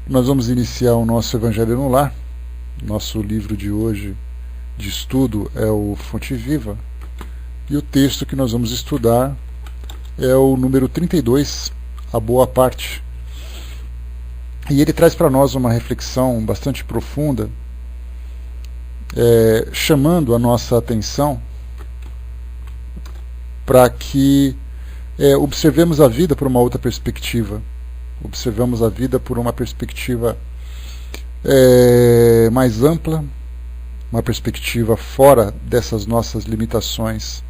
Nós vamos iniciar o nosso Evangelho no Lar. Nosso livro de hoje de estudo é o Fonte Viva. E o texto que nós vamos estudar é o número 32, a boa parte. E ele traz para nós uma reflexão bastante profunda, chamando a nossa atenção para que observemos a vida por uma outra perspectiva. Observamos a vida por uma perspectiva mais ampla, uma perspectiva fora dessas nossas limitações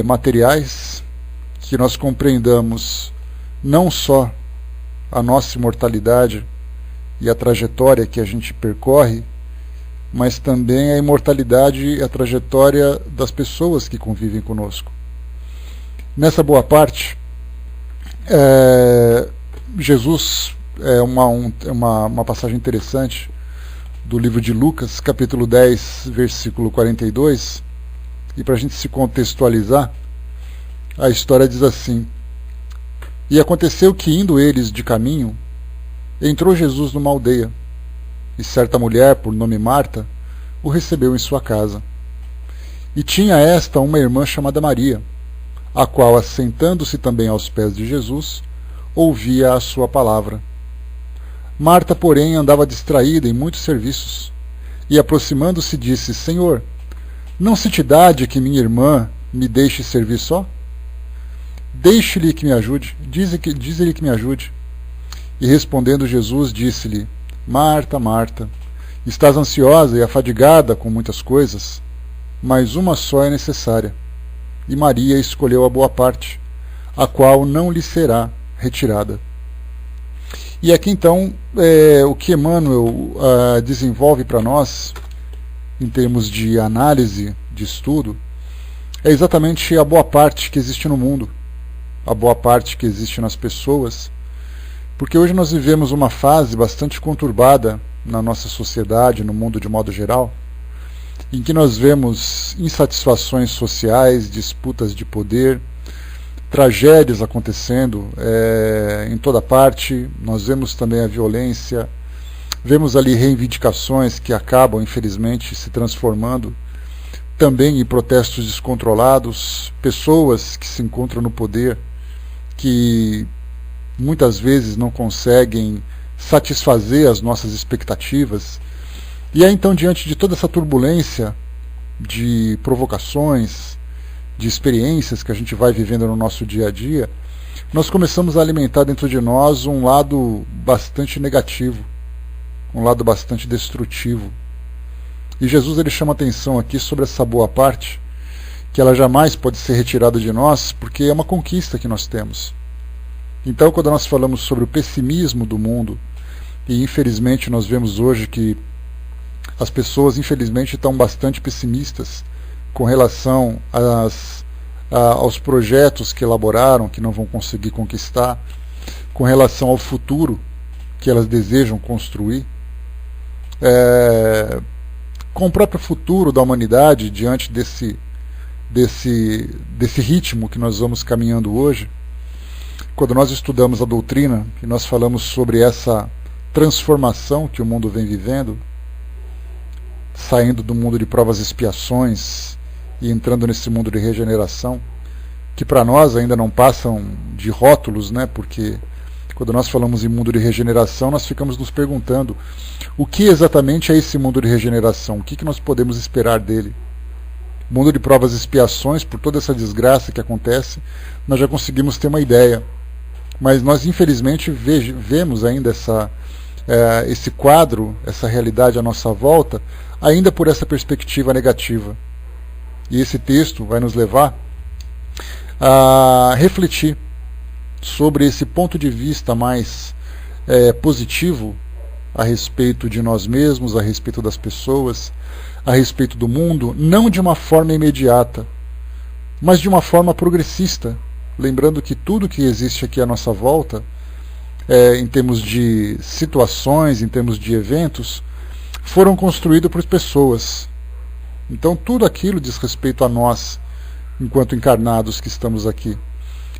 materiais, que nós compreendamos não só a nossa imortalidade e a trajetória que a gente percorre, mas também a imortalidade e a trajetória das pessoas que convivem conosco. Nessa boa parte, Jesus, uma passagem interessante do livro de Lucas, capítulo 10, versículo 42, e para a gente se contextualizar, a história diz assim: E aconteceu que, indo eles de caminho, entrou Jesus numa aldeia, e certa mulher, por nome Marta, o recebeu em sua casa. E tinha esta uma irmã chamada Maria, a qual, assentando-se também aos pés de Jesus, ouvia a sua palavra. Marta, porém, andava distraída em muitos serviços, e aproximando-se disse: Senhor, não se te dá de que minha irmã me deixe servir só? Deixe-lhe que me ajude, diz-lhe que me ajude. E respondendo Jesus, disse-lhe: Marta, Marta, estás ansiosa e afadigada com muitas coisas, mas uma só é necessária. E Maria escolheu a boa parte, a qual não lhe será retirada. E aqui então, o que Emmanuel desenvolve para nós, em termos de análise, de estudo, é exatamente a boa parte que existe no mundo, a boa parte que existe nas pessoas, porque hoje nós vivemos uma fase bastante conturbada na nossa sociedade, no mundo de modo geral, em que nós vemos insatisfações sociais, disputas de poder, tragédias acontecendo em toda parte. Nós vemos também a violência, vemos ali reivindicações que acabam, infelizmente, se transformando também em protestos descontrolados, pessoas que se encontram no poder, que muitas vezes não conseguem satisfazer as nossas expectativas. E aí então, diante de toda essa turbulência de provocações, de experiências que a gente vai vivendo no nosso dia a dia, nós começamos a alimentar dentro de nós um lado bastante negativo, um lado bastante destrutivo. E Jesus ele chama atenção aqui sobre essa boa parte, que ela jamais pode ser retirada de nós, porque é uma conquista que nós temos. Então, quando nós falamos sobre o pessimismo do mundo, e infelizmente nós vemos hoje que as pessoas infelizmente estão bastante pessimistas com relação aos projetos que elaboraram, que não vão conseguir conquistar, com relação ao futuro que elas desejam construir, com o próprio futuro da humanidade diante desse ritmo que nós vamos caminhando hoje. Quando nós estudamos a doutrina e nós falamos sobre essa transformação que o mundo vem vivendo, saindo do mundo de provas e expiações e entrando nesse mundo de regeneração, que para nós ainda não passam de rótulos, né? Porque quando nós falamos em mundo de regeneração, nós ficamos nos perguntando o que exatamente é esse mundo de regeneração, o que nós podemos esperar dele. Mundo de provas e expiações, por toda essa desgraça que acontece, nós já conseguimos ter uma ideia, mas nós infelizmente vemos ainda esse quadro, essa realidade à nossa volta, ainda por essa perspectiva negativa. E esse texto vai nos levar a refletir sobre esse ponto de vista mais positivo a respeito de nós mesmos, a respeito das pessoas, a respeito do mundo, não de uma forma imediata, mas de uma forma progressista, lembrando que tudo que existe aqui à nossa volta, em termos de situações, em termos de eventos, foram construídos por pessoas. Então tudo aquilo diz respeito a nós, enquanto encarnados que estamos aqui.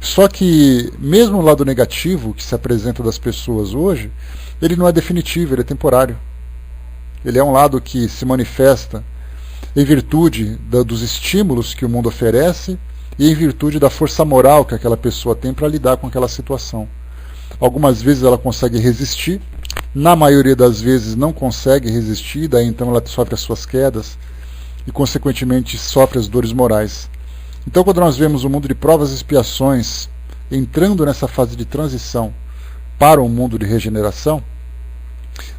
Só que, mesmo o lado negativo que se apresenta das pessoas hoje, ele não é definitivo, ele é temporário. Ele é um lado que se manifesta em virtude dos estímulos que o mundo oferece e em virtude da força moral que aquela pessoa tem para lidar com aquela situação. Algumas vezes ela consegue resistir, na maioria das vezes não consegue resistir, daí então ela sofre as suas quedas e consequentemente sofre as dores morais. Então, quando nós vemos o mundo de provas e expiações entrando nessa fase de transição para um mundo de regeneração,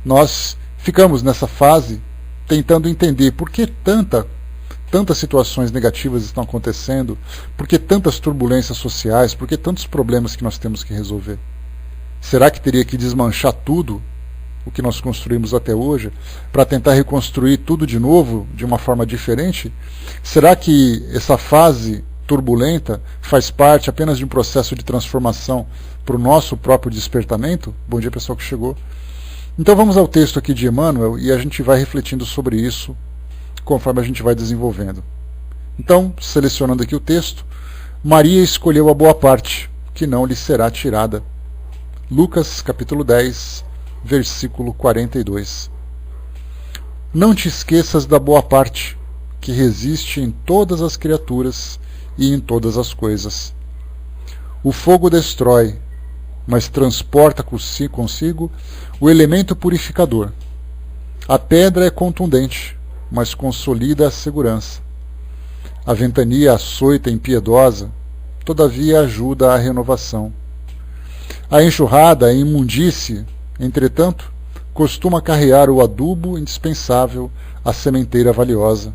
nós ficamos nessa fase tentando entender por que tantas situações negativas estão acontecendo, por que tantas turbulências sociais, por que tantos problemas que nós temos que resolver. Será que teria que desmanchar tudo o que nós construímos até hoje para tentar reconstruir tudo de novo, de uma forma diferente? Será que essa fase turbulenta faz parte apenas de um processo de transformação para o nosso próprio despertamento? Bom dia, pessoal que chegou. Então vamos ao texto aqui de Emmanuel e a gente vai refletindo sobre isso conforme a gente vai desenvolvendo. Então, selecionando aqui o texto, Maria escolheu a boa parte, que não lhe será tirada. Lucas, capítulo 10, versículo 42. Não te esqueças da boa parte, que resiste em todas as criaturas e em todas as coisas. O fogo destrói, mas transporta consigo o elemento purificador. A pedra é contundente, mas consolida a segurança. A ventania açoita e impiedosa, todavia ajuda à renovação. A enxurrada, a imundície, entretanto, costuma carrear o adubo indispensável à sementeira valiosa.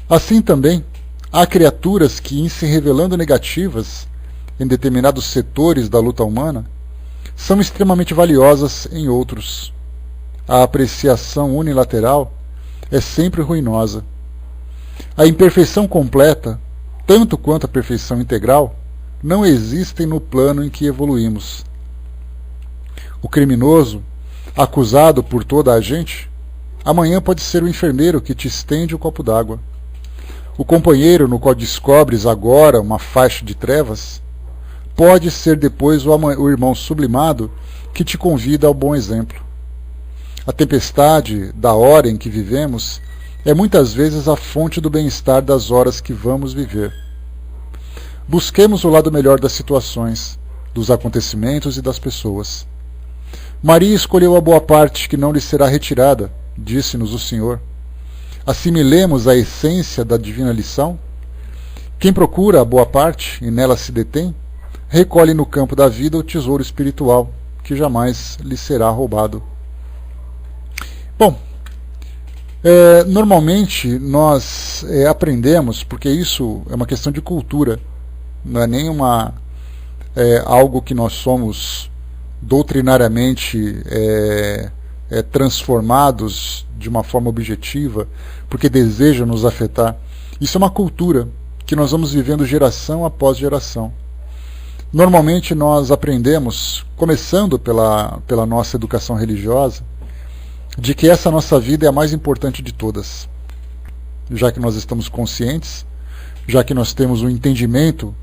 Assim também, há criaturas que, em se revelando negativas em determinados setores da luta humana, são extremamente valiosas em outros. A apreciação unilateral é sempre ruinosa. A imperfeição completa, tanto quanto a perfeição integral, não existem no plano em que evoluímos. O criminoso, acusado por toda a gente, amanhã pode ser o enfermeiro que te estende o copo d'água. O companheiro no qual descobres agora uma faixa de trevas, pode ser depois o irmão sublimado que te convida ao bom exemplo. A tempestade da hora em que vivemos é muitas vezes a fonte do bem-estar das horas que vamos viver. Busquemos o lado melhor das situações, dos acontecimentos e das pessoas. Maria escolheu a boa parte que não lhe será retirada, disse-nos o Senhor. Assimilemos a essência da divina lição. Quem procura a boa parte e nela se detém, recolhe no campo da vida o tesouro espiritual, que jamais lhe será roubado. Bom, normalmente nós aprendemos, porque isso é uma questão de cultura, não é nem algo que nós somos doutrinariamente transformados de uma forma objetiva, porque deseja nos afetar. Isso é uma cultura que nós vamos vivendo geração após geração. Normalmente nós aprendemos, começando pela nossa educação religiosa, de que essa nossa vida é a mais importante de todas. Já que nós estamos conscientes, já que nós temos um entendimento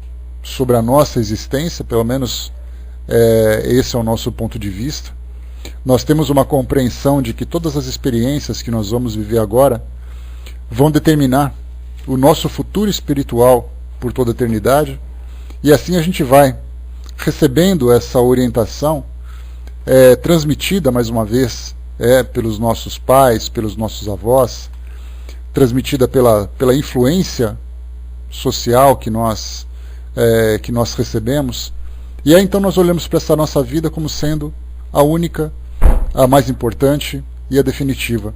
sobre a nossa existência, pelo menos esse é o nosso ponto de vista, nós temos uma compreensão de que todas as experiências que nós vamos viver agora vão determinar o nosso futuro espiritual por toda a eternidade, e assim a gente vai recebendo essa orientação transmitida, mais uma vez, pelos nossos pais, pelos nossos avós, transmitida pela influência social que nós recebemos, e aí então nós olhamos para essa nossa vida como sendo a única, a mais importante e a definitiva.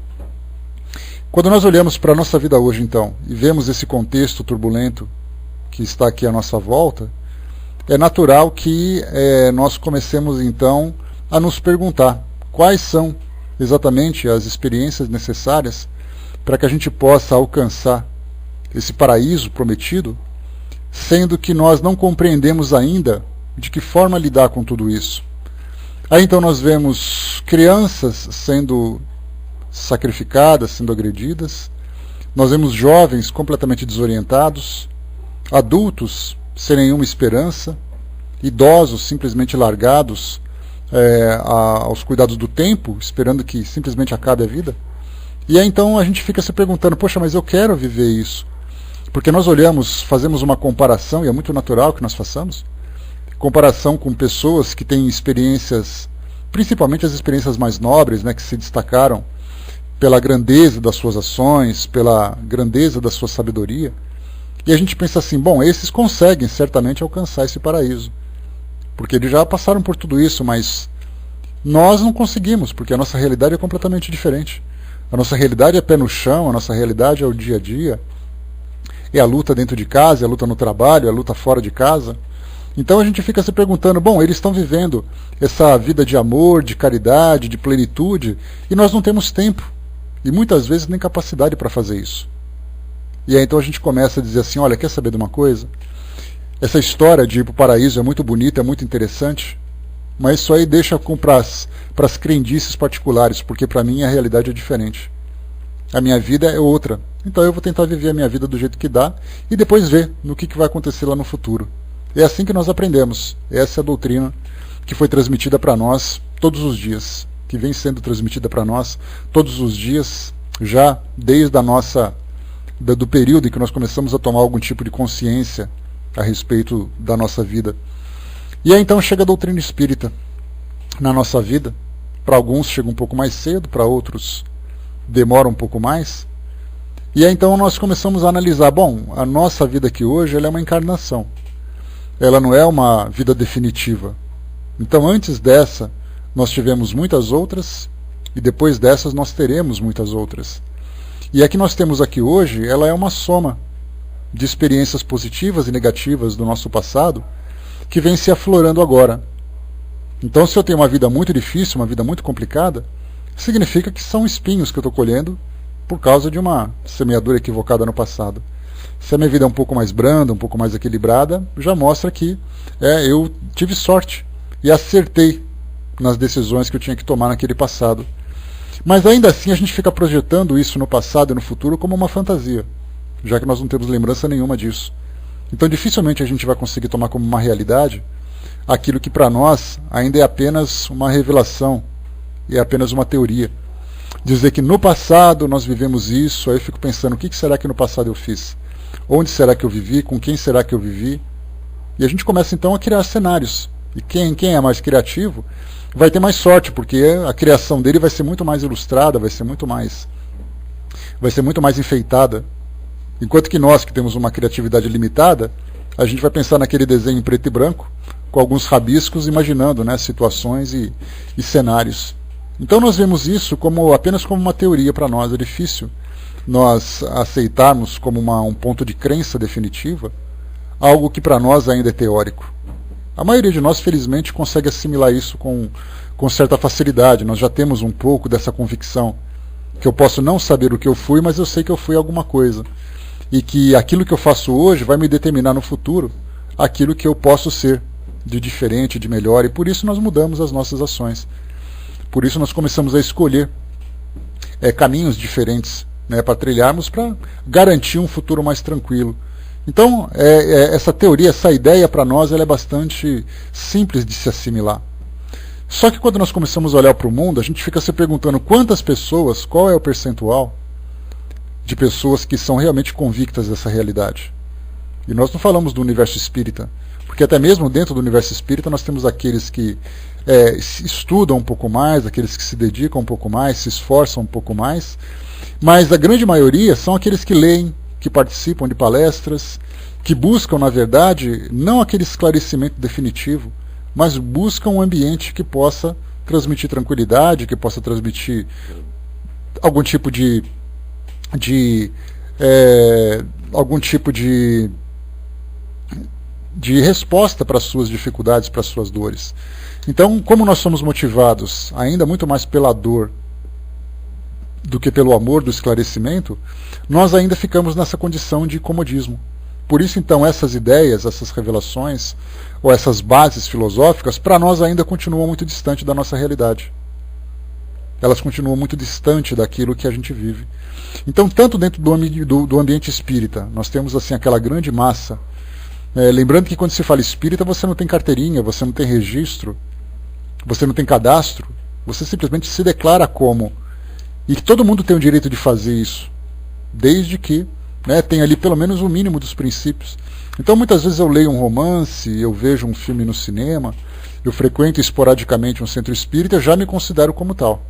Quando nós olhamos para a nossa vida hoje, então, e vemos esse contexto turbulento que está aqui à nossa volta, é natural que nós comecemos então a nos perguntar quais são exatamente as experiências necessárias para que a gente possa alcançar esse paraíso prometido, sendo que nós não compreendemos ainda de que forma lidar com tudo isso. Aí então nós vemos crianças sendo sacrificadas, sendo agredidas, nós vemos jovens completamente desorientados, adultos sem nenhuma esperança, idosos simplesmente largados aos cuidados do tempo, esperando que simplesmente acabe a vida. E aí então a gente fica se perguntando, poxa, mas eu quero viver isso. Porque nós olhamos, fazemos uma comparação, e é muito natural que nós façamos, comparação com pessoas que têm experiências, principalmente as experiências mais nobres, né, que se destacaram pela grandeza das suas ações, pela grandeza da sua sabedoria. E a gente pensa assim, bom, esses conseguem certamente alcançar esse paraíso, porque eles já passaram por tudo isso, mas nós não conseguimos, porque a nossa realidade é completamente diferente. A nossa realidade é pé no chão, a nossa realidade é o dia a dia, é a luta dentro de casa, é a luta no trabalho, é a luta fora de casa. Então a gente fica se perguntando, bom, eles estão vivendo essa vida de amor, de caridade, de plenitude, e nós não temos tempo, e muitas vezes nem capacidade para fazer isso. E aí então a gente começa a dizer assim, olha, quer saber de uma coisa? Essa história de ir para o paraíso é muito bonita, é muito interessante, mas isso aí deixa para as crendices particulares, porque para mim a realidade é diferente. A minha vida é outra. Então eu vou tentar viver a minha vida do jeito que dá e depois ver no que vai acontecer lá no futuro. É assim que nós aprendemos. Essa é a doutrina que foi transmitida para nós todos os dias, que vem sendo transmitida para nós todos os dias, já desde do período em que nós começamos a tomar algum tipo de consciência a respeito da nossa vida. E aí então chega a doutrina espírita na nossa vida. Para alguns chega um pouco mais cedo, para outros demora um pouco mais. E aí então nós começamos a analisar, bom, a nossa vida aqui hoje ela é uma encarnação. Ela não é uma vida definitiva. Então antes dessa nós tivemos muitas outras e depois dessas nós teremos muitas outras. E a que nós temos aqui hoje, ela é uma soma de experiências positivas e negativas do nosso passado que vem se aflorando agora. Então se eu tenho uma vida muito difícil, uma vida muito complicada, significa que são espinhos que eu estou colhendo por causa de uma semeadura equivocada no passado. Se a minha vida é um pouco mais branda, um pouco mais equilibrada, já mostra que eu tive sorte e acertei nas decisões que eu tinha que tomar naquele passado. Mas ainda assim a gente fica projetando isso no passado e no futuro como uma fantasia, já que nós não temos lembrança nenhuma disso. Então dificilmente a gente vai conseguir tomar como uma realidade aquilo que para nós ainda é apenas uma revelação, é apenas uma teoria. Dizer que no passado nós vivemos isso, aí eu fico pensando, o que será que no passado eu fiz? Onde será que eu vivi? Com quem será que eu vivi? E a gente começa então a criar cenários. E quem é mais criativo vai ter mais sorte, porque a criação dele vai ser muito mais ilustrada, vai ser muito mais enfeitada. Enquanto que nós, que temos uma criatividade limitada, a gente vai pensar naquele desenho em preto e branco, com alguns rabiscos, imaginando, né, situações e cenários. Então nós vemos isso apenas como uma teoria para nós. É difícil nós aceitarmos como um ponto de crença definitiva algo que para nós ainda é teórico. A maioria de nós, felizmente, consegue assimilar isso com certa facilidade. Nós já temos um pouco dessa convicção que eu posso não saber o que eu fui, mas eu sei que eu fui alguma coisa. E que aquilo que eu faço hoje vai me determinar no futuro aquilo que eu posso ser de diferente, de melhor, e por isso nós mudamos as nossas ações. Por isso nós começamos a escolher caminhos diferentes, né, para trilharmos, para garantir um futuro mais tranquilo. Então, essa teoria, essa ideia para nós, ela é bastante simples de se assimilar. Só que quando nós começamos a olhar para o mundo, a gente fica se perguntando quantas pessoas, qual é o percentual de pessoas que são realmente convictas dessa realidade. E nós não falamos do universo espírita, porque até mesmo dentro do universo espírita nós temos aqueles que estudam um pouco mais, aqueles que se dedicam um pouco mais, se esforçam um pouco mais, mas a grande maioria são aqueles que leem, que participam de palestras, que buscam, na verdade, não aquele esclarecimento definitivo, mas buscam um ambiente que possa transmitir tranquilidade, que possa transmitir algum tipo de resposta para as suas dificuldades, para as suas dores. Então, como nós somos motivados ainda muito mais pela dor do que pelo amor do esclarecimento, nós ainda ficamos nessa condição de comodismo. Por isso, então, essas ideias, essas revelações, ou essas bases filosóficas, para nós ainda continuam muito distantes da nossa realidade. Elas continuam muito distantes daquilo que a gente vive. Então, tanto dentro do ambiente espírita, nós temos assim aquela grande massa Lembrando que quando se fala espírita, você não tem carteirinha, você não tem registro, você não tem cadastro, você simplesmente se declara como. E que todo mundo tem o direito de fazer isso, desde que tenha ali pelo menos o mínimo dos princípios. Então muitas vezes eu leio um romance, eu vejo um filme no cinema, eu frequento esporadicamente um centro espírita, já me considero como tal.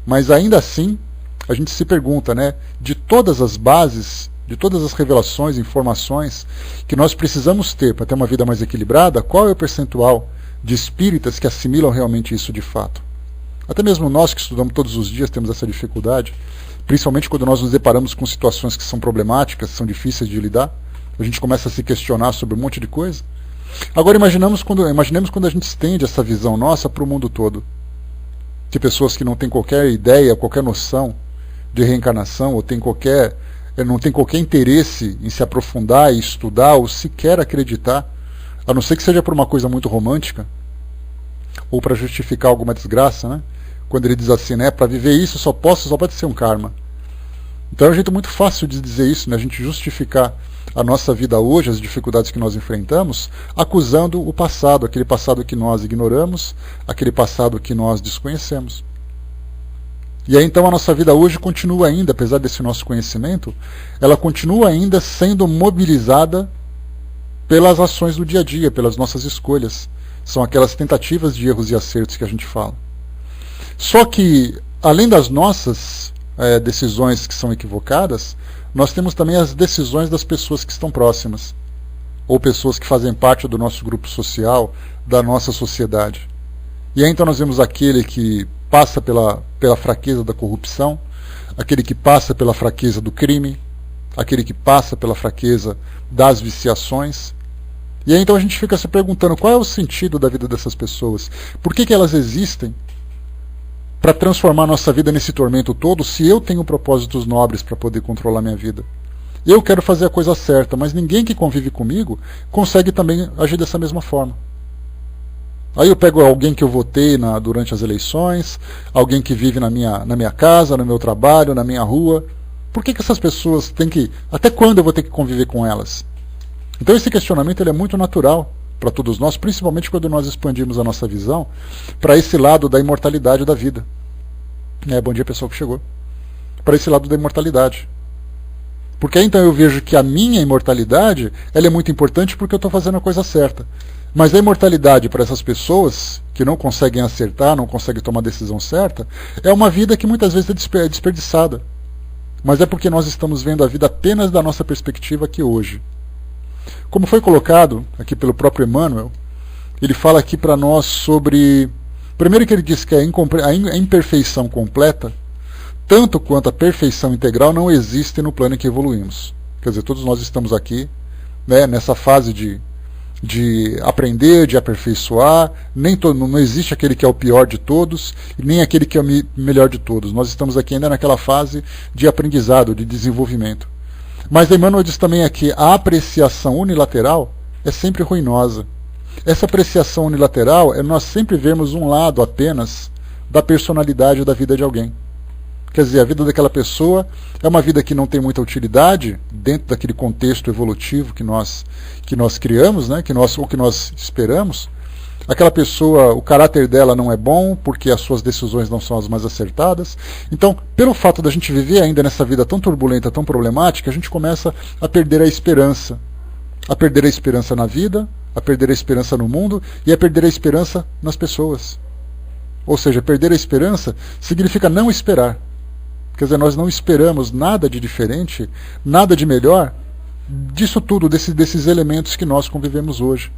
Mas ainda assim, a gente se pergunta, de todas as bases, de todas as revelações, informações que nós precisamos ter para ter uma vida mais equilibrada, qual é o percentual de espíritas que assimilam realmente isso de fato? Até mesmo nós que estudamos todos os dias temos essa dificuldade, principalmente quando nós nos deparamos com situações que são problemáticas, são difíceis de lidar, a gente começa a se questionar sobre um monte de coisa. Agora imaginemos quando a gente estende essa visão nossa para o mundo todo, de pessoas que não têm qualquer ideia, qualquer noção de reencarnação, ou não tem qualquer interesse em se aprofundar e estudar, ou sequer acreditar, a não ser que seja por uma coisa muito romântica, ou para justificar alguma desgraça, quando ele diz assim, para viver isso só pode ser um karma. Então é um jeito muito fácil de dizer isso, a gente justificar a nossa vida hoje, as dificuldades que nós enfrentamos, acusando o passado, aquele passado que nós ignoramos, aquele passado que nós desconhecemos. E aí então a nossa vida hoje continua ainda, apesar desse nosso conhecimento, ela continua ainda sendo mobilizada pelas ações do dia a dia, pelas nossas escolhas. São aquelas tentativas de erros e acertos que a gente fala. Só que, além das nossas decisões que são equivocadas, nós temos também as decisões das pessoas que estão próximas, ou pessoas que fazem parte do nosso grupo social, da nossa sociedade. E aí então nós vemos aquele que passa pela fraqueza da corrupção, aquele que passa pela fraqueza do crime, aquele que passa pela fraqueza das viciações. E aí então a gente fica se perguntando qual é o sentido da vida dessas pessoas, por que elas existem para transformar a nossa vida nesse tormento todo, se eu tenho propósitos nobres para poder controlar minha vida. Eu quero fazer a coisa certa, mas ninguém que convive comigo consegue também agir dessa mesma forma. Aí eu pego alguém que eu votei durante as eleições, alguém que vive na minha casa, no meu trabalho, na minha rua. Por que essas pessoas têm que... Até quando eu vou ter que conviver com elas? Então esse questionamento ele é muito natural para todos nós, principalmente quando nós expandimos a nossa visão para esse lado da imortalidade da vida. Bom dia, pessoal que chegou. Para esse lado da imortalidade. Porque aí então eu vejo que a minha imortalidade ela é muito importante porque eu estou fazendo a coisa certa. Mas a imortalidade para essas pessoas que não conseguem acertar, não conseguem tomar a decisão certa, é uma vida que muitas vezes é desperdiçada. Mas é porque nós estamos vendo a vida apenas da nossa perspectiva aqui hoje. Como foi colocado aqui pelo próprio Emmanuel, ele fala aqui para nós sobre... Primeiro que ele diz que a imperfeição completa, tanto quanto a perfeição integral, não existe no plano em que evoluímos. Quer dizer, todos nós estamos aqui nessa fase de aprender, de aperfeiçoar. Não existe aquele que é o pior de todos, nem aquele que é o melhor de todos. Nós estamos aqui ainda naquela fase de aprendizado, de desenvolvimento. Mas Emmanuel diz também aqui, a apreciação unilateral é sempre ruinosa. Essa apreciação unilateral é nós sempre vermos um lado apenas da personalidade da vida de alguém. Quer dizer, a vida daquela pessoa é uma vida que não tem muita utilidade dentro daquele contexto evolutivo que nós criamos, ou que nós esperamos. Aquela pessoa, o caráter dela não é bom porque as suas decisões não são as mais acertadas. Então, pelo fato da gente viver ainda nessa vida tão turbulenta, tão problemática, a gente começa a perder a esperança. A perder a esperança na vida, a perder a esperança no mundo e a perder a esperança nas pessoas. Ou seja, perder a esperança significa não esperar. Quer dizer, nós não esperamos nada de diferente, nada de melhor disso tudo, desses elementos que nós convivemos hoje.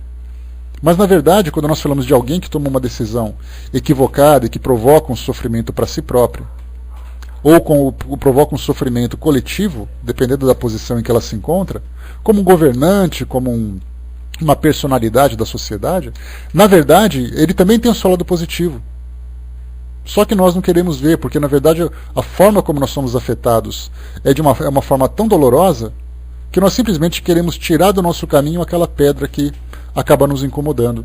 Mas, na verdade, quando nós falamos de alguém que toma uma decisão equivocada e que provoca um sofrimento para si próprio, ou provoca um sofrimento coletivo, dependendo da posição em que ela se encontra, como um governante, como uma personalidade da sociedade, na verdade, ele também tem um seu lado positivo. Só que nós não queremos ver, porque, na verdade, a forma como nós somos afetados é uma forma tão dolorosa que nós simplesmente queremos tirar do nosso caminho aquela pedra que acaba nos incomodando.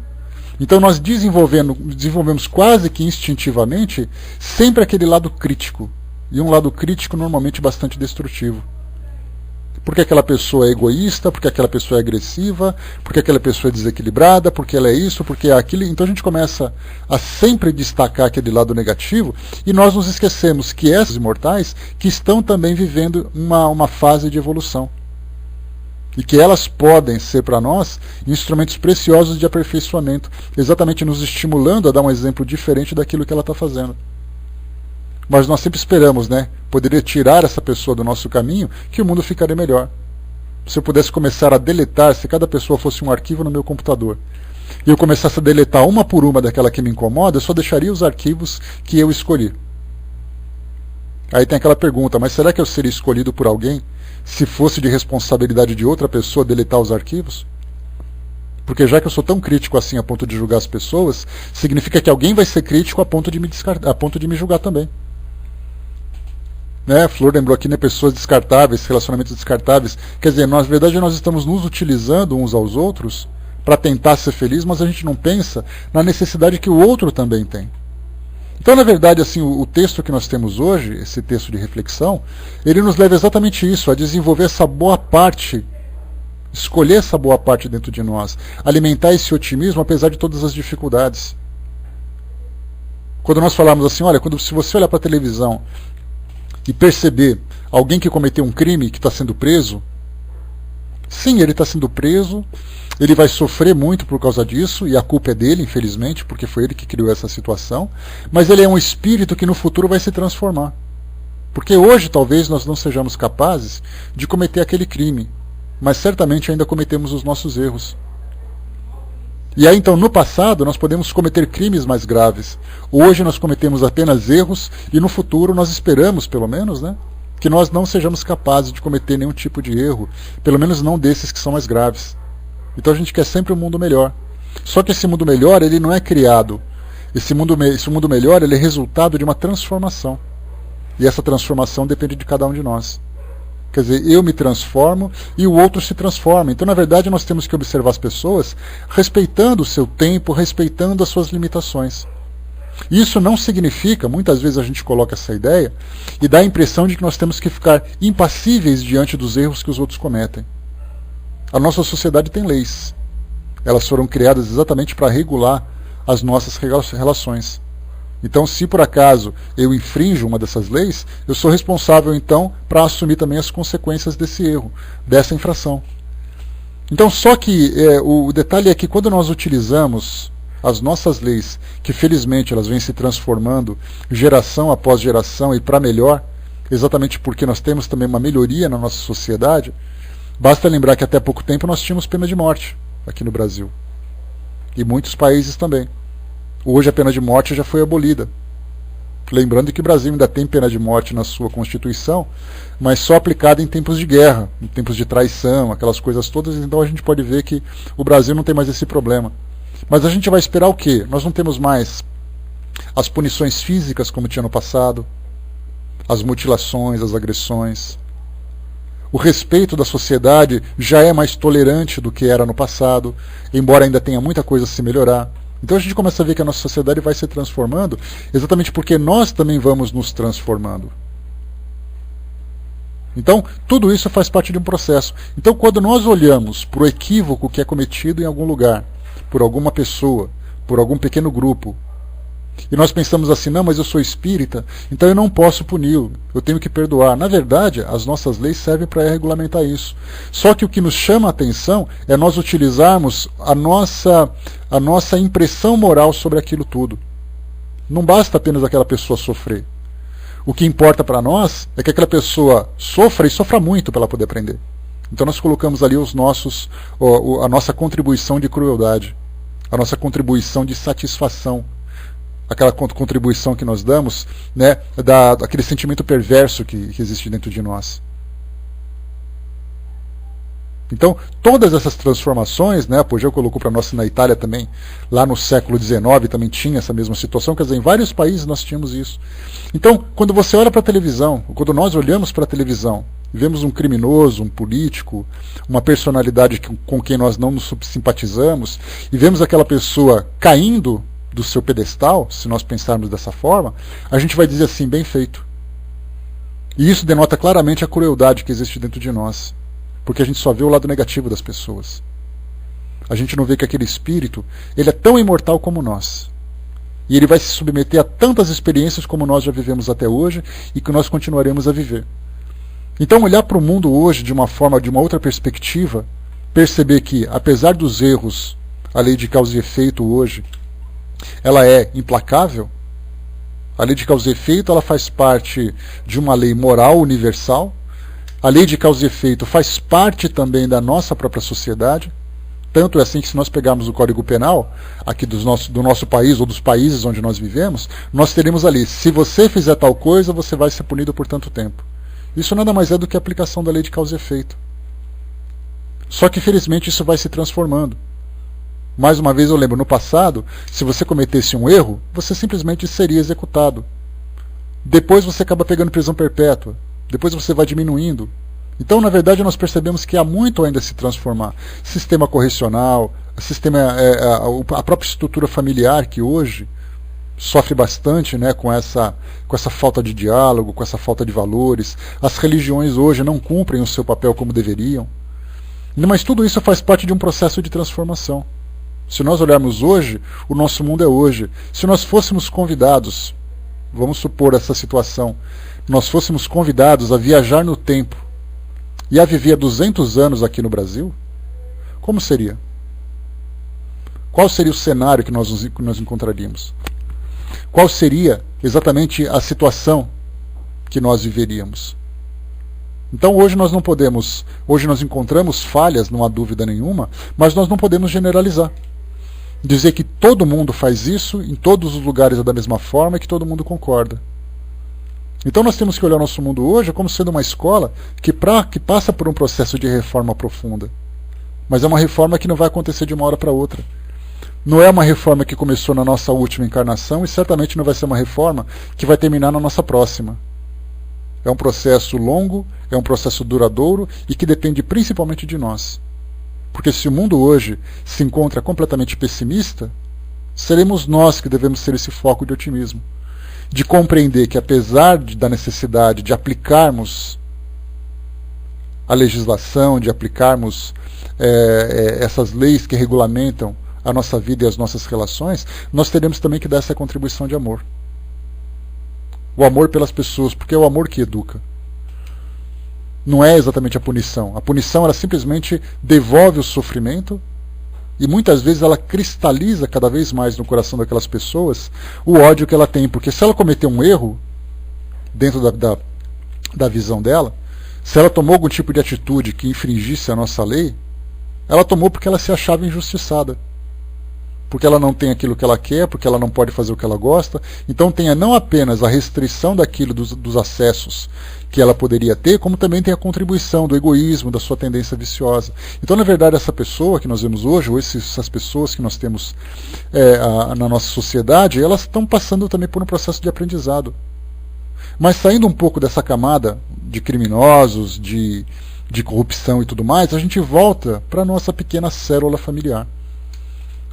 Então nós desenvolvemos quase que instintivamente sempre aquele lado crítico, e um lado crítico normalmente bastante destrutivo. porque aquela pessoa é egoísta, porque aquela pessoa é agressiva, porque aquela pessoa é desequilibrada, porque ela é isso, porque é aquilo. Então a gente começa a sempre destacar aquele lado negativo e nós nos esquecemos que esses imortais que estão também vivendo uma fase de evolução. E que elas podem ser para nós instrumentos preciosos de aperfeiçoamento, exatamente nos estimulando a dar um exemplo diferente daquilo que ela está fazendo. Mas nós sempre esperamos, né? Poderia tirar essa pessoa do nosso caminho, que o mundo ficaria melhor. Se eu pudesse começar a deletar, se cada pessoa fosse um arquivo no meu computador, e eu começasse a deletar uma por uma daquela que me incomoda, eu só deixaria os arquivos que eu escolhi. Aí tem aquela pergunta, mas será que eu seria escolhido por alguém se fosse de responsabilidade de outra pessoa deletar os arquivos? Porque já que eu sou tão crítico assim a ponto de julgar as pessoas, significa que alguém vai ser crítico a ponto de me descartar, a ponto de me julgar também. Né? Flor lembrou aqui, né, pessoas descartáveis, relacionamentos descartáveis. Quer dizer, na verdade nós estamos nos utilizando uns aos outros para tentar ser feliz, mas a gente não pensa na necessidade que o outro também tem. Então, na verdade, assim, o texto que nós temos hoje, esse texto de reflexão, ele nos leva exatamente isso, a desenvolver essa boa parte, escolher essa boa parte dentro de nós, alimentar esse otimismo apesar de todas as dificuldades. Quando nós falamos assim, olha, se você olhar para a televisão e perceber alguém que cometeu um crime que está sendo preso, sim, ele está sendo preso, ele vai sofrer muito por causa disso, e a culpa é dele, infelizmente, porque foi ele que criou essa situação, mas ele é um espírito que no futuro vai se transformar. Porque hoje talvez nós não sejamos capazes de cometer aquele crime, mas certamente ainda cometemos os nossos erros. E aí então no passado nós podemos cometer crimes mais graves. Hoje nós cometemos apenas erros e no futuro nós esperamos, pelo menos, né, que nós não sejamos capazes de cometer nenhum tipo de erro, pelo menos não desses que são mais graves. Então a gente quer sempre um mundo melhor. Só que esse mundo melhor, ele não é criado. Esse mundo melhor, ele é resultado de uma transformação. E essa transformação depende de cada um de nós. Quer dizer, eu me transformo e o outro se transforma. Então, na verdade, nós temos que observar as pessoas respeitando o seu tempo, respeitando as suas limitações. Isso não significa, muitas vezes a gente coloca essa ideia e dá a impressão de que nós temos que ficar impassíveis diante dos erros que os outros cometem. A nossa sociedade tem leis. Elas foram criadas exatamente para regular as nossas relações. Então, se por acaso eu infrinjo uma dessas leis, eu sou responsável então para assumir também as consequências desse erro, dessa infração. Então, só que o detalhe é que quando nós utilizamos as nossas leis, que felizmente elas vêm se transformando geração após geração e para melhor, exatamente porque nós temos também uma melhoria na nossa sociedade, basta lembrar que até pouco tempo nós tínhamos pena de morte aqui no Brasil. E muitos países também. Hoje a pena de morte já foi abolida. Lembrando que o Brasil ainda tem pena de morte na sua Constituição, mas só aplicada em tempos de guerra, em tempos de traição, aquelas coisas todas. Então a gente pode ver que o Brasil não tem mais esse problema. Mas a gente vai esperar o quê? Nós não temos mais as punições físicas como tinha no passado, as mutilações, as agressões. O respeito da sociedade já é mais tolerante do que era no passado, embora ainda tenha muita coisa a se melhorar. Então a gente começa a ver que a nossa sociedade vai se transformando exatamente porque nós também vamos nos transformando. Então tudo isso faz parte de um processo. Então quando nós olhamos para o equívoco que é cometido em algum lugar, por alguma pessoa, por algum pequeno grupo, e nós pensamos assim, não, mas eu sou espírita, então eu não posso puni-lo, eu tenho que perdoar. Na verdade, as nossas leis servem para regulamentar isso. Só que o que nos chama a atenção é nós utilizarmos a nossa impressão moral sobre aquilo tudo. Não basta apenas aquela pessoa sofrer. O que importa para nós é que aquela pessoa sofra e sofra muito para ela poder aprender. Então nós colocamos ali a nossa contribuição de crueldade, a nossa contribuição de satisfação, aquela contribuição que nós damos, né, daquele sentimento perverso que existe dentro de nós. Então, todas essas transformações, né, a Apogeu colocou para nós na Itália também, lá no século XIX também tinha essa mesma situação, quer dizer, em vários países nós tínhamos isso. Então, quando você olha para a televisão, quando nós olhamos para a televisão, vemos um criminoso, um político, uma personalidade com quem nós não nos simpatizamos, e vemos aquela pessoa caindo do seu pedestal, se nós pensarmos dessa forma, a gente vai dizer assim, bem feito. E isso denota claramente a crueldade que existe dentro de nós. porque a gente só vê o lado negativo das pessoas. A gente não vê que aquele espírito, ele é tão imortal como nós. E ele vai se submeter a tantas experiências como nós já vivemos até hoje e que nós continuaremos a viver. Então, olhar para o mundo hoje de uma forma, de uma outra perspectiva, perceber que, apesar dos erros, a lei de causa e efeito hoje, ela é implacável. A lei de causa e efeito, ela faz parte de uma lei moral universal. A lei de causa e efeito faz parte também da nossa própria sociedade. Tanto é assim que, se nós pegarmos o Código Penal, aqui do nosso país ou dos países onde nós vivemos, nós teremos ali, se você fizer tal coisa, você vai ser punido por tanto tempo. Isso nada mais é do que a aplicação da lei de causa e efeito. Só que, infelizmente, isso vai se transformando. Mais uma vez eu lembro, no passado, se você cometesse um erro, você simplesmente seria executado. Depois você acaba pegando prisão perpétua. Depois você vai diminuindo. Então, na verdade, nós percebemos que há muito ainda a se transformar. Sistema correcional, a própria estrutura familiar, que hoje sofre bastante, né, com essa falta de diálogo, com essa falta de valores. As religiões hoje não cumprem o seu papel como deveriam. Mas tudo isso faz parte de um processo de transformação. Se nós olharmos hoje, o nosso mundo é hoje. Se nós fôssemos convidados, vamos supor essa situação, nós fôssemos convidados a viajar no tempo e a viver 200 anos aqui no Brasil, como seria? Qual seria o cenário que nós encontraríamos? Qual seria exatamente a situação que nós viveríamos? Então hoje nós não podemos, hoje nós encontramos falhas, não há dúvida nenhuma, mas nós não podemos generalizar. Dizer que todo mundo faz isso, em todos os lugares é da mesma forma e que todo mundo concorda. Então nós temos que olhar o nosso mundo hoje como sendo uma escola que passa por um processo de reforma profunda. Mas é uma reforma que não vai acontecer de uma hora para outra. Não é uma reforma que começou na nossa última encarnação e certamente não vai ser uma reforma que vai terminar na nossa próxima. É um processo longo, é um processo duradouro e que depende principalmente de nós. Porque se o mundo hoje se encontra completamente pessimista, seremos nós que devemos ser esse foco de otimismo. De compreender que, apesar da necessidade de aplicarmos a legislação, de aplicarmos essas leis que regulamentam a nossa vida e as nossas relações, nós teremos também que dar essa contribuição de amor. O amor pelas pessoas, porque é o amor que educa. Não é exatamente a punição. A punição, ela simplesmente devolve o sofrimento e muitas vezes ela cristaliza cada vez mais no coração daquelas pessoas o ódio que ela tem. Porque se ela cometeu um erro, dentro da visão dela, se ela tomou algum tipo de atitude que infringisse a nossa lei, ela tomou porque ela se achava injustiçada. Porque ela não tem aquilo que ela quer, porque ela não pode fazer o que ela gosta. Então tem não apenas a restrição daquilo dos acessos que ela poderia ter, como também tem a contribuição do egoísmo, da sua tendência viciosa. Então, na verdade, essa pessoa que nós vemos hoje, ou essas pessoas que nós temos na nossa sociedade, elas estão passando também por um processo de aprendizado. Mas saindo um pouco dessa camada de criminosos, de corrupção e tudo mais, a gente volta para a nossa pequena célula familiar.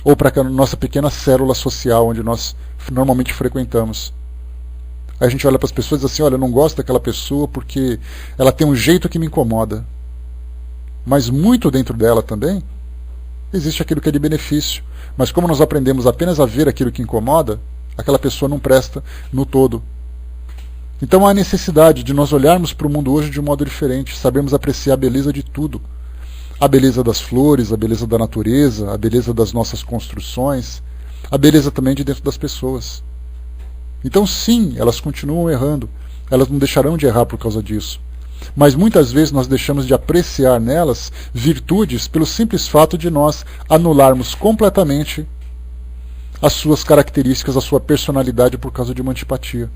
Ou para a nossa pequena célula social, onde nós normalmente frequentamos. Aí a gente olha para as pessoas e diz assim, olha, eu não gosto daquela pessoa porque ela tem um jeito que me incomoda. Mas muito dentro dela também existe aquilo que é de benefício. Mas como nós aprendemos apenas a ver aquilo que incomoda, aquela pessoa não presta no todo. Então há necessidade de nós olharmos para o mundo hoje de um modo diferente, sabermos apreciar a beleza de tudo. A beleza das flores, a beleza da natureza, a beleza das nossas construções, a beleza também de dentro das pessoas. Então sim, elas continuam errando, elas não deixarão de errar por causa disso. Mas muitas vezes nós deixamos de apreciar nelas virtudes pelo simples fato de nós anularmos completamente as suas características, a sua personalidade por causa de uma antipatia.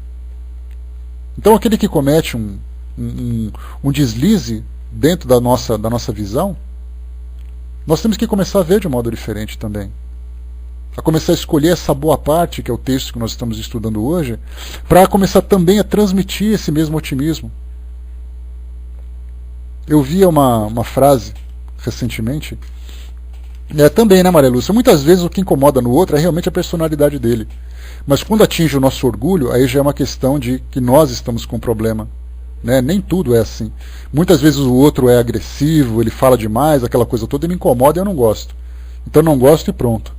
Então aquele que comete um deslize dentro da nossa visão, nós temos que começar a ver de um modo diferente também. A começar a escolher essa boa parte, que é o texto que nós estamos estudando hoje, para começar também a transmitir esse mesmo otimismo. Eu vi uma frase recentemente, também, né, Maria Lúcia? Muitas vezes o que incomoda no outro é realmente a personalidade dele. Mas quando atinge o nosso orgulho, aí já é uma questão de que nós estamos com um problema. né? Nem tudo é assim. Muitas vezes o outro é agressivo, ele fala demais, aquela coisa toda, e me incomoda e eu não gosto. Então não gosto e pronto.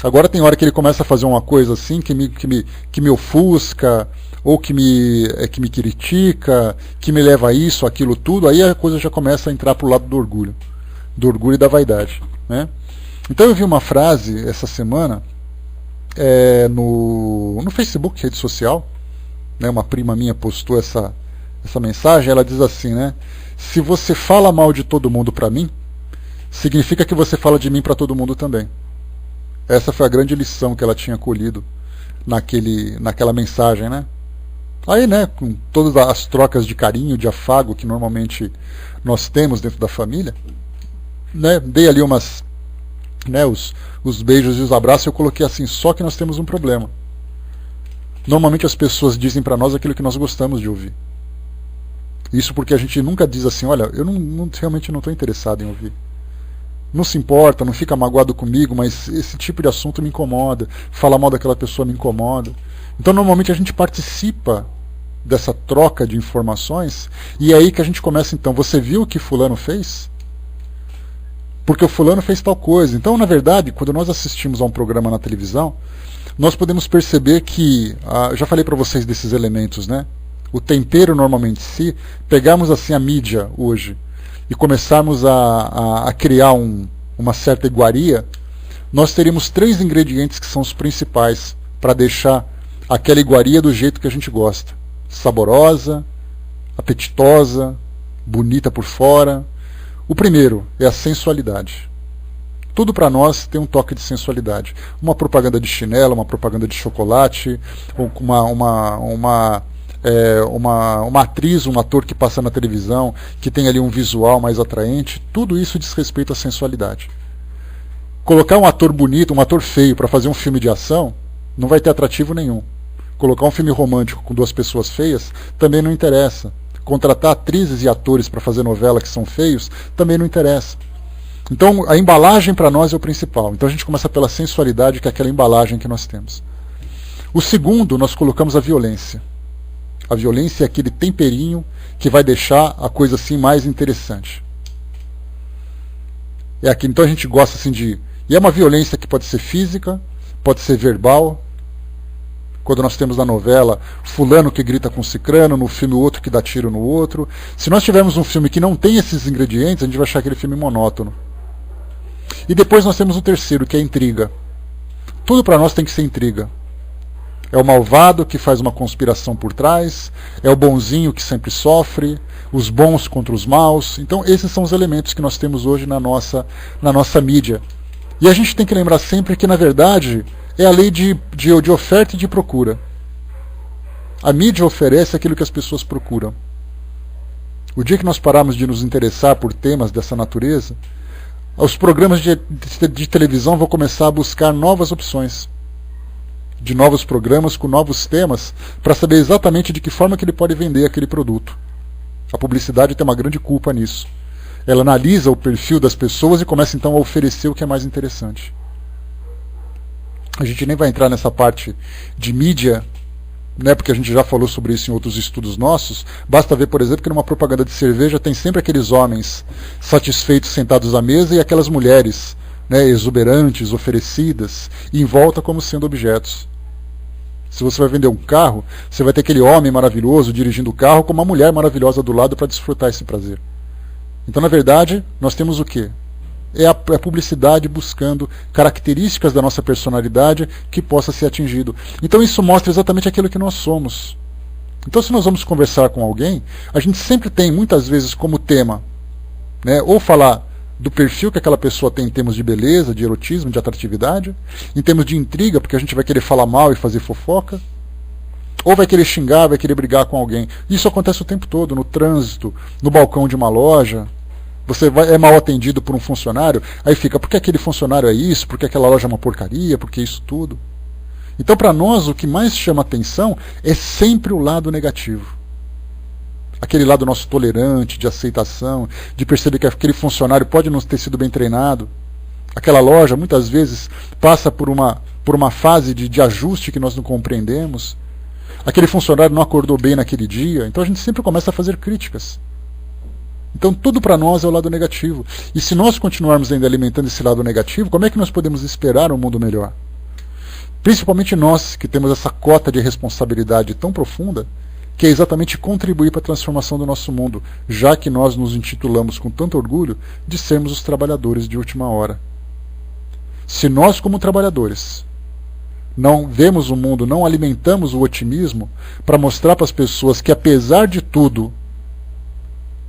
Agora tem hora que ele começa a fazer uma coisa assim que me ofusca, ou que me critica, que me leva a isso, aquilo tudo, aí a coisa já começa a entrar para o lado do orgulho e da vaidade, né? Então eu vi uma frase essa semana no Facebook, rede social, né? Uma prima minha postou essa mensagem, ela diz assim, né? Se você fala mal de todo mundo para mim, significa que você fala de mim para todo mundo também. Essa foi a grande lição que ela tinha colhido naquela mensagem, né? Aí, né, com todas as trocas de carinho, de afago que normalmente nós temos dentro da família, né, dei ali os beijos e os abraços, eu coloquei assim, só que nós temos um problema. Normalmente as pessoas dizem para nós aquilo que nós gostamos de ouvir. Isso porque a gente nunca diz assim, olha, eu realmente não estou interessado em ouvir. Não se importa, não fica magoado comigo, mas esse tipo de assunto me incomoda, falar mal daquela pessoa me incomoda. Então normalmente a gente participa dessa troca de informações, e é aí que a gente começa então, você viu o que fulano fez? Porque o fulano fez tal coisa. Então, na verdade, quando nós assistimos a um programa na televisão, nós podemos perceber que, já falei para vocês desses elementos, né? O tempero normalmente, se pegarmos assim a mídia hoje e começarmos a criar uma certa iguaria, nós teríamos 3 ingredientes que são os principais para deixar aquela iguaria do jeito que a gente gosta. Saborosa, apetitosa, bonita por fora. O primeiro é a sensualidade. Tudo para nós tem um toque de sensualidade. Uma propaganda de chinelo, uma propaganda de chocolate, uma atriz, um ator que passa na televisão, que tem ali um visual mais atraente, tudo isso diz respeito à sensualidade. Colocar um ator bonito, um ator feio para fazer um filme de ação, não vai ter atrativo nenhum. Colocar um filme romântico com 2 pessoas feias, também não interessa. Contratar atrizes e atores para fazer novela que são feios, também não interessa. Então a embalagem para nós é o principal. Então a gente começa pela sensualidade, que é aquela embalagem que nós temos. O segundo, nós colocamos a violência. A violência é aquele temperinho que vai deixar a coisa assim mais interessante. É aqui, então a gente gosta assim de... E é uma violência que pode ser física, pode ser verbal. Quando nós temos na novela fulano que grita com cicrano, no filme o outro que dá tiro no outro. Se nós tivermos um filme que não tem esses ingredientes, a gente vai achar aquele filme monótono. E depois nós temos o terceiro, que é a intriga. Tudo para nós tem que ser intriga. É o malvado que faz uma conspiração por trás, é o bonzinho que sempre sofre, os bons contra os maus. Então esses são os elementos que nós temos hoje na nossa mídia. E a gente tem que lembrar sempre que, na verdade, é a lei de oferta e de procura. A mídia oferece aquilo que as pessoas procuram. O dia que nós pararmos de nos interessar por temas dessa natureza, os programas de televisão vão começar a buscar novas opções, de novos programas com novos temas, para saber exatamente de que forma que ele pode vender aquele produto. A publicidade tem uma grande culpa nisso. Ela analisa o perfil das pessoas e começa então a oferecer o que é mais interessante. A gente nem vai entrar nessa parte de mídia, né, porque a gente já falou sobre isso em outros estudos nossos. Basta ver, por exemplo, que numa propaganda de cerveja tem sempre aqueles homens satisfeitos sentados à mesa e aquelas mulheres, né, exuberantes, oferecidas, em volta como sendo objetos. Se você vai vender um carro, você vai ter aquele homem maravilhoso dirigindo o carro com uma mulher maravilhosa do lado para desfrutar esse prazer. Então, na verdade, nós temos o quê? É a publicidade buscando características da nossa personalidade que possa ser atingido. Então isso mostra exatamente aquilo que nós somos. Então se nós vamos conversar com alguém, a gente sempre tem muitas vezes como tema, né, ou falar do perfil que aquela pessoa tem em termos de beleza, de erotismo, de atratividade, em termos de intriga, porque a gente vai querer falar mal e fazer fofoca, ou vai querer xingar, vai querer brigar com alguém. Isso acontece o tempo todo, no trânsito, no balcão de uma loja. Você é mal atendido por um funcionário, aí fica, por que aquele funcionário é isso, por que aquela loja é uma porcaria, por que isso tudo? Então, para nós, o que mais chama atenção é sempre o lado negativo. Aquele lado nosso tolerante, de aceitação, de perceber que aquele funcionário pode não ter sido bem treinado. Aquela loja, muitas vezes, passa por uma fase de ajuste que nós não compreendemos. aquele funcionário não acordou bem naquele dia, então a gente sempre começa a fazer críticas. Então tudo para nós é o lado negativo. E se nós continuarmos ainda alimentando esse lado negativo, como é que nós podemos esperar um mundo melhor? Principalmente nós, que temos essa cota de responsabilidade tão profunda, que é exatamente contribuir para a transformação do nosso mundo, já que nós nos intitulamos com tanto orgulho de sermos os trabalhadores de última hora. Se nós, como trabalhadores, não vemos o mundo, não alimentamos o otimismo para mostrar para as pessoas que, apesar de tudo,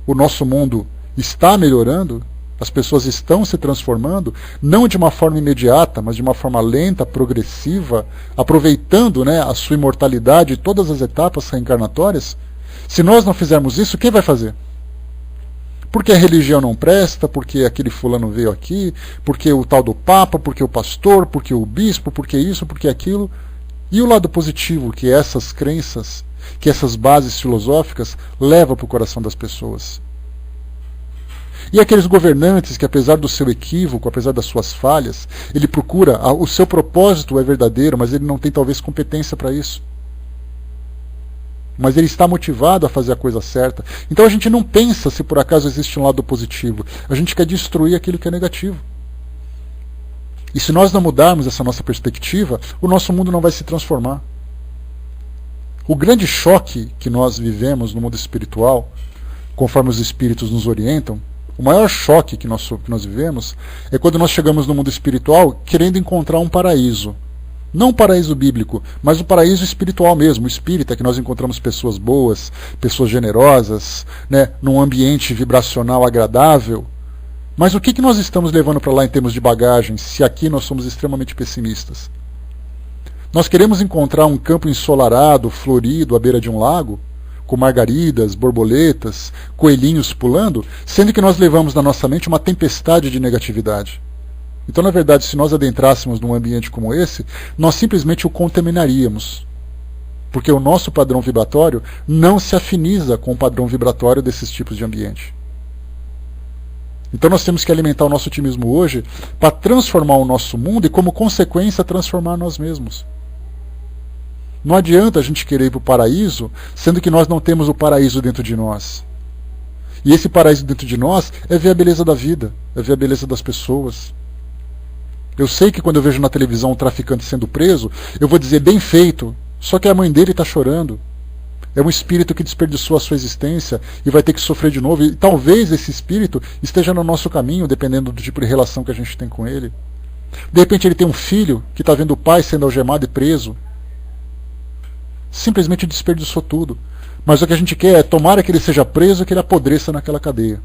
o nosso mundo está melhorando, as pessoas estão se transformando, não de uma forma imediata, mas de uma forma lenta, progressiva, aproveitando, né, a sua imortalidade e todas as etapas reencarnatórias. Se nós não fizermos isso, quem vai fazer? Porque a religião não presta, porque aquele fulano veio aqui, porque o tal do Papa, porque o pastor, porque o bispo, porque isso, porque aquilo. E o lado positivo que essas crenças, que essas bases filosóficas levam para o coração das pessoas. E aqueles governantes que, apesar do seu equívoco, apesar das suas falhas, ele procura, o seu propósito é verdadeiro, mas ele não tem talvez competência para isso. Mas ele está motivado a fazer a coisa certa. Então a gente não pensa se por acaso existe um lado positivo. A gente quer destruir aquilo que é negativo. E se nós não mudarmos essa nossa perspectiva, o nosso mundo não vai se transformar. O grande choque que nós vivemos no mundo espiritual, conforme os espíritos nos orientam, o maior choque que nós vivemos é quando nós chegamos no mundo espiritual querendo encontrar um paraíso. Não um paraíso bíblico, mas o paraíso espiritual mesmo, o espírita, que nós encontramos pessoas boas, pessoas generosas, né, num ambiente vibracional agradável. Mas o que nós estamos levando para lá em termos de bagagem, se aqui nós somos extremamente pessimistas? Nós queremos encontrar um campo ensolarado, florido, à beira de um lago, com margaridas, borboletas, coelhinhos pulando, sendo que nós levamos na nossa mente uma tempestade de negatividade. Então, na verdade, se nós adentrássemos num ambiente como esse, nós simplesmente o contaminaríamos. Porque o nosso padrão vibratório não se afiniza com o padrão vibratório desses tipos de ambiente. Então nós temos que alimentar o nosso otimismo hoje para transformar o nosso mundo e, como consequência, transformar nós mesmos. Não adianta a gente querer ir para o paraíso, sendo que nós não temos o paraíso dentro de nós. E esse paraíso dentro de nós é ver a beleza da vida, é ver a beleza das pessoas. Eu sei que quando eu vejo na televisão um traficante sendo preso, eu vou dizer bem feito, só que a mãe dele está chorando. É um espírito que desperdiçou a sua existência e vai ter que sofrer de novo. E talvez esse espírito esteja no nosso caminho, dependendo do tipo de relação que a gente tem com ele. De repente ele tem um filho que está vendo o pai sendo algemado e preso. Simplesmente desperdiçou tudo. Mas o que a gente quer é tomara que ele seja preso e que ele apodreça naquela cadeia.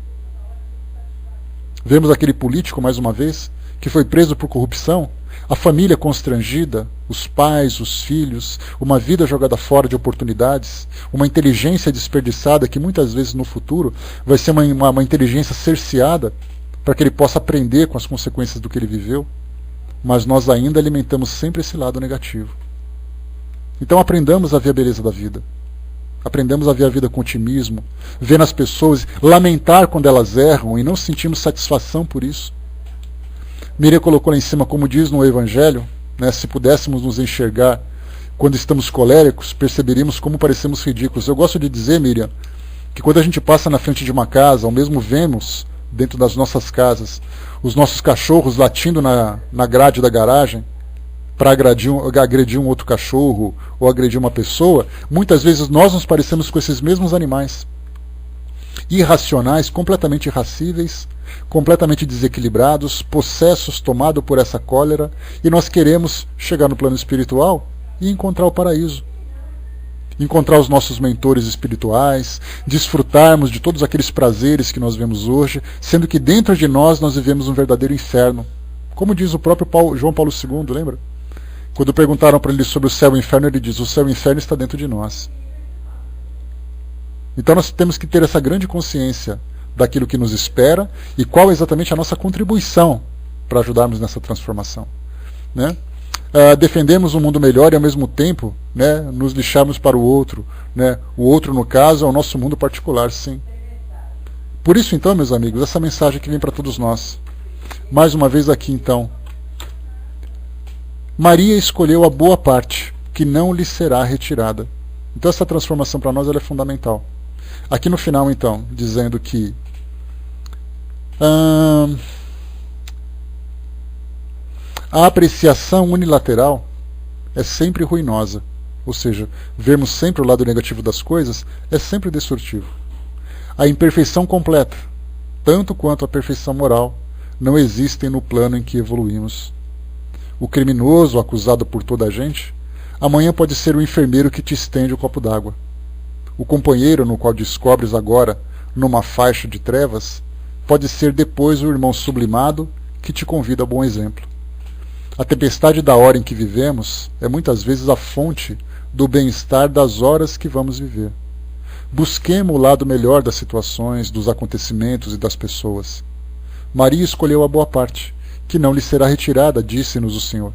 Vemos aquele político, mais uma vez, que foi preso por corrupção, a família constrangida, os pais, os filhos, uma vida jogada fora de oportunidades, uma inteligência desperdiçada que muitas vezes no futuro vai ser uma inteligência cerceada para que ele possa aprender com as consequências do que ele viveu, mas nós ainda alimentamos sempre esse lado negativo. Então aprendamos a ver a beleza da vida. Aprendemos a ver a vida com otimismo, ver nas pessoas, lamentar quando elas erram e não sentimos satisfação por isso. Miriam colocou lá em cima, como diz no Evangelho, né, se pudéssemos nos enxergar quando estamos coléricos, perceberíamos como parecemos ridículos. Eu gosto de dizer, Miriam, que quando a gente passa na frente de uma casa, ou mesmo vemos dentro das nossas casas, os nossos cachorros latindo na grade da garagem, para agredir um outro cachorro ou agredir uma pessoa, muitas vezes nós nos parecemos com esses mesmos animais. Irracionais, completamente irracíveis, completamente desequilibrados, possessos, tomados por essa cólera, e nós queremos chegar no plano espiritual e encontrar o paraíso. Encontrar os nossos mentores espirituais, desfrutarmos de todos aqueles prazeres que nós vemos hoje, sendo que dentro de nós vivemos um verdadeiro inferno. Como diz o próprio João Paulo II, lembra? Quando perguntaram para ele sobre o céu e o inferno, ele diz: o céu e o inferno está dentro de nós. Então nós temos que ter essa grande consciência daquilo que nos espera e qual é exatamente a nossa contribuição para ajudarmos nessa transformação, né? Defendemos um mundo melhor e ao mesmo tempo, né, nos lixarmos para o outro, né? O outro, no caso, é o nosso mundo particular, sim. Por isso então, meus amigos, essa mensagem que vem para todos nós. Mais uma vez aqui então, Maria escolheu a boa parte, que não lhe será retirada. Então essa transformação para nós ela é fundamental. Aqui no final, então, dizendo que a apreciação unilateral é sempre ruinosa. Ou seja, vermos sempre o lado negativo das coisas é sempre destrutivo. A imperfeição completa, tanto quanto a perfeição moral, não existem no plano em que evoluímos. O criminoso, acusado por toda a gente, amanhã pode ser o enfermeiro que te estende o copo d'água. O companheiro no qual descobres agora, numa faixa de trevas, pode ser depois o irmão sublimado que te convida a bom exemplo. A tempestade da hora em que vivemos é muitas vezes a fonte do bem-estar das horas que vamos viver. Busquemos o lado melhor das situações, dos acontecimentos e das pessoas. Maria escolheu a boa parte, que não lhe será retirada, disse-nos o Senhor.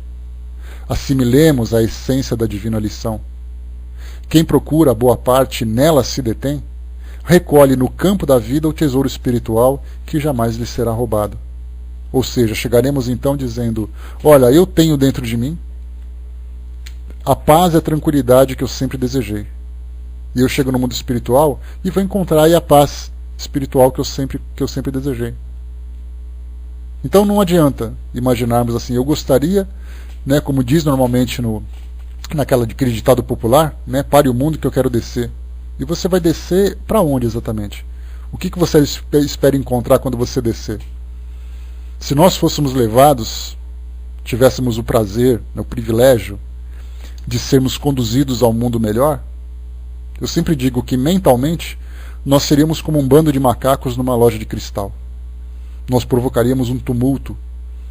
Assimilemos a essência da divina lição. Quem procura a boa parte e nela se detém, recolhe no campo da vida o tesouro espiritual que jamais lhe será roubado. Ou seja, chegaremos então dizendo, olha, eu tenho dentro de mim a paz e a tranquilidade que eu sempre desejei. E eu chego no mundo espiritual e vou encontrar aí a paz espiritual que eu sempre desejei. Então não adianta imaginarmos assim, eu gostaria, né, como diz normalmente naquele ditado popular, né, pare o mundo que eu quero descer. E você vai descer para onde exatamente? O que você espera encontrar quando você descer? Se nós fôssemos levados, tivéssemos o prazer, o privilégio de sermos conduzidos ao mundo melhor, eu sempre digo que mentalmente nós seríamos como um bando de macacos numa loja de cristal. Nós provocaríamos um tumulto,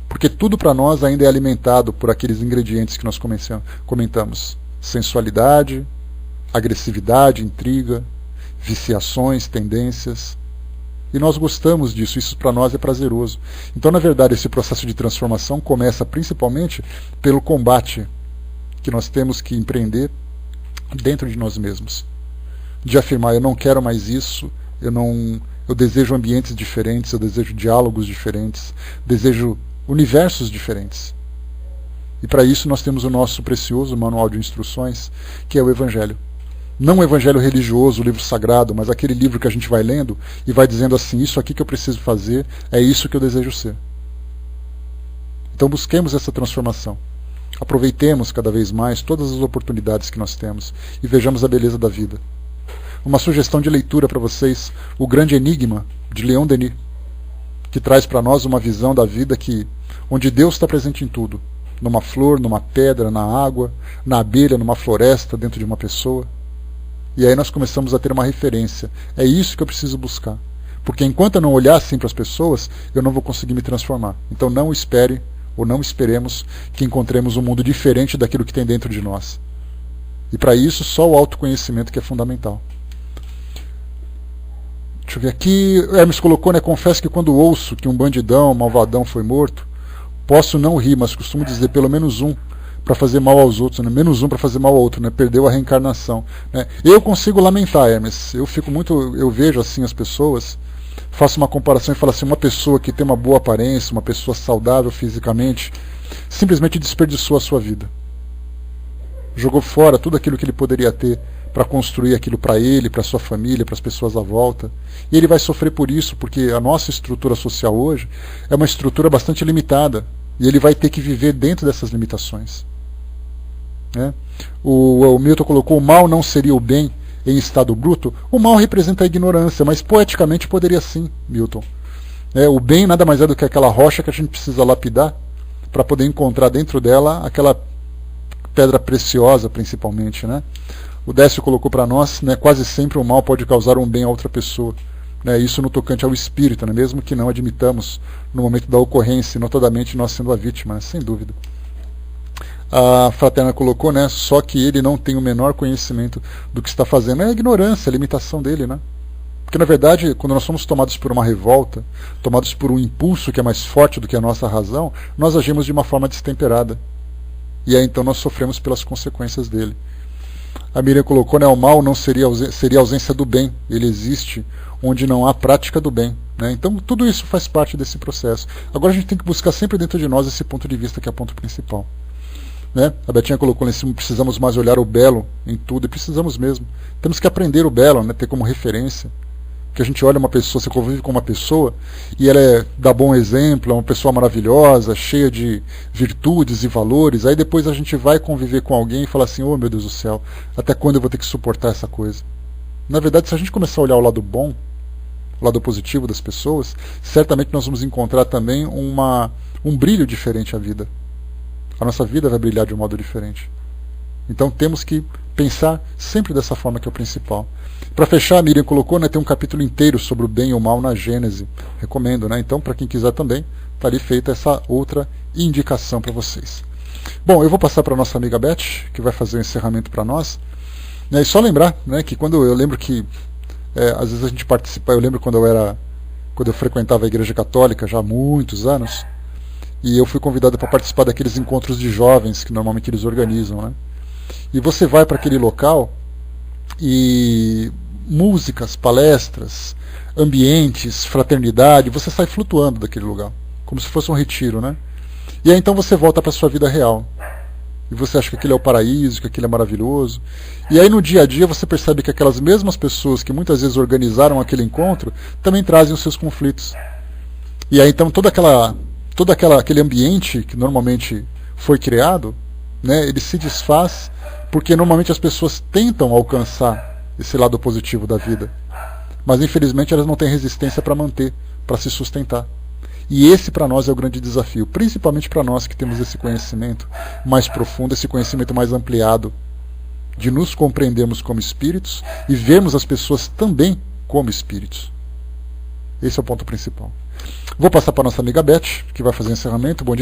porque tudo para nós ainda é alimentado por aqueles ingredientes que nós comentamos: sensualidade, agressividade, intriga, viciações, tendências. E nós gostamos disso, isso para nós é prazeroso. Então, na verdade, esse processo de transformação começa principalmente pelo combate que nós temos que empreender dentro de nós mesmos. De afirmar, eu não quero mais isso, eu desejo ambientes diferentes, eu desejo diálogos diferentes, desejo universos diferentes. E para isso nós temos o nosso precioso manual de instruções, que é o Evangelho. Não o Evangelho religioso, o livro sagrado, mas aquele livro que a gente vai lendo e vai dizendo assim, isso aqui que eu preciso fazer, é isso que eu desejo ser. Então busquemos essa transformação. Aproveitemos cada vez mais todas as oportunidades que nós temos e vejamos a beleza da vida. Uma sugestão de leitura para vocês, O Grande Enigma, de Leon Denis, que traz para nós uma visão da vida onde Deus está presente em tudo. Numa flor, numa pedra, na água, na abelha, numa floresta, dentro de uma pessoa. E aí nós começamos a ter uma referência. É isso que eu preciso buscar. Porque enquanto eu não olhar assim para as pessoas, eu não vou conseguir me transformar. Então não espere, ou não esperemos, que encontremos um mundo diferente daquilo que tem dentro de nós. E para isso, só o autoconhecimento que é fundamental. Deixa eu ver aqui. Hermes colocou, né? Confesso que quando ouço que um bandidão, um malvadão foi morto, posso não rir, mas costumo dizer pelo menos um para fazer mal aos outros, né? Menos um para fazer mal ao outro, né? Perdeu a reencarnação, né? Eu consigo lamentar, Hermes. Eu vejo assim as pessoas, faço uma comparação e falo assim, uma pessoa que tem uma boa aparência, uma pessoa saudável fisicamente, simplesmente desperdiçou a sua vida. Jogou fora tudo aquilo que ele poderia ter para construir aquilo para ele, para sua família, para as pessoas à volta. E ele vai sofrer por isso, porque a nossa estrutura social hoje é uma estrutura bastante limitada. E ele vai ter que viver dentro dessas limitações. Né? O Milton colocou, o mal não seria o bem em estado bruto. O mal representa a ignorância, mas poeticamente poderia sim, Milton. O bem nada mais é do que aquela rocha que a gente precisa lapidar para poder encontrar dentro dela aquela pedra preciosa, principalmente. Né? O Décio colocou para nós, né, quase sempre o mal pode causar um bem a outra pessoa. Isso no tocante ao espírito, né, mesmo que não admitamos no momento da ocorrência, notadamente nós sendo a vítima, né, sem dúvida. A Fraterna colocou, né, só que ele não tem o menor conhecimento do que está fazendo. É a ignorância, a limitação dele. Né? Porque, na verdade, quando nós somos tomados por uma revolta, tomados por um impulso que é mais forte do que a nossa razão, nós agimos de uma forma destemperada. E aí então nós sofremos pelas consequências dele. A Miriam colocou, né, o mal não seria a ausência do bem, ele existe onde não há prática do bem. Né? Então tudo isso faz parte desse processo. Agora a gente tem que buscar sempre dentro de nós esse ponto de vista que é o ponto principal. né? A Betinha colocou lá em cima, precisamos mais olhar o belo em tudo, e precisamos mesmo. Temos que aprender o belo, né? Ter como referência. Que a gente olha uma pessoa, você convive com uma pessoa e ela dá bom exemplo, é uma pessoa maravilhosa, cheia de virtudes e valores, aí depois a gente vai conviver com alguém e fala assim, oh meu Deus do céu, até quando eu vou ter que suportar essa coisa? Na verdade, se a gente começar a olhar o lado bom, o lado positivo das pessoas, certamente nós vamos encontrar também um brilho diferente à vida. A nossa vida vai brilhar de um modo diferente. Então temos que pensar sempre dessa forma, que é o principal. Para fechar, a Miriam colocou, né, tem um capítulo inteiro sobre o bem e o mal na Gênese. Recomendo, né? Então, para quem quiser também, está ali feita essa outra indicação para vocês. Bom, eu vou passar para a nossa amiga Beth, que vai fazer o encerramento para nós. E só lembrar, né, que quando eu lembro que às vezes a gente participa, eu lembro quando eu frequentava a Igreja Católica já há muitos anos, e eu fui convidado para participar daqueles encontros de jovens que normalmente eles organizam, né? E você vai para aquele local e músicas, palestras, ambientes, fraternidade, você sai flutuando daquele lugar, como se fosse um retiro, né? E aí então você volta para a sua vida real. E você acha que aquilo é o paraíso, que aquilo é maravilhoso. E aí no dia a dia você percebe que aquelas mesmas pessoas que muitas vezes organizaram aquele encontro também trazem os seus conflitos. E aí então todo aquele ambiente que normalmente foi criado, né, ele se desfaz porque normalmente as pessoas tentam alcançar esse lado positivo da vida. Mas infelizmente elas não têm resistência para manter, para se sustentar. E esse para nós é o grande desafio, principalmente para nós que temos esse conhecimento mais profundo, esse conhecimento mais ampliado, de nos compreendermos como espíritos e vermos as pessoas também como espíritos. Esse é o ponto principal. Vou passar para a nossa amiga Beth, que vai fazer o encerramento. Bom dia.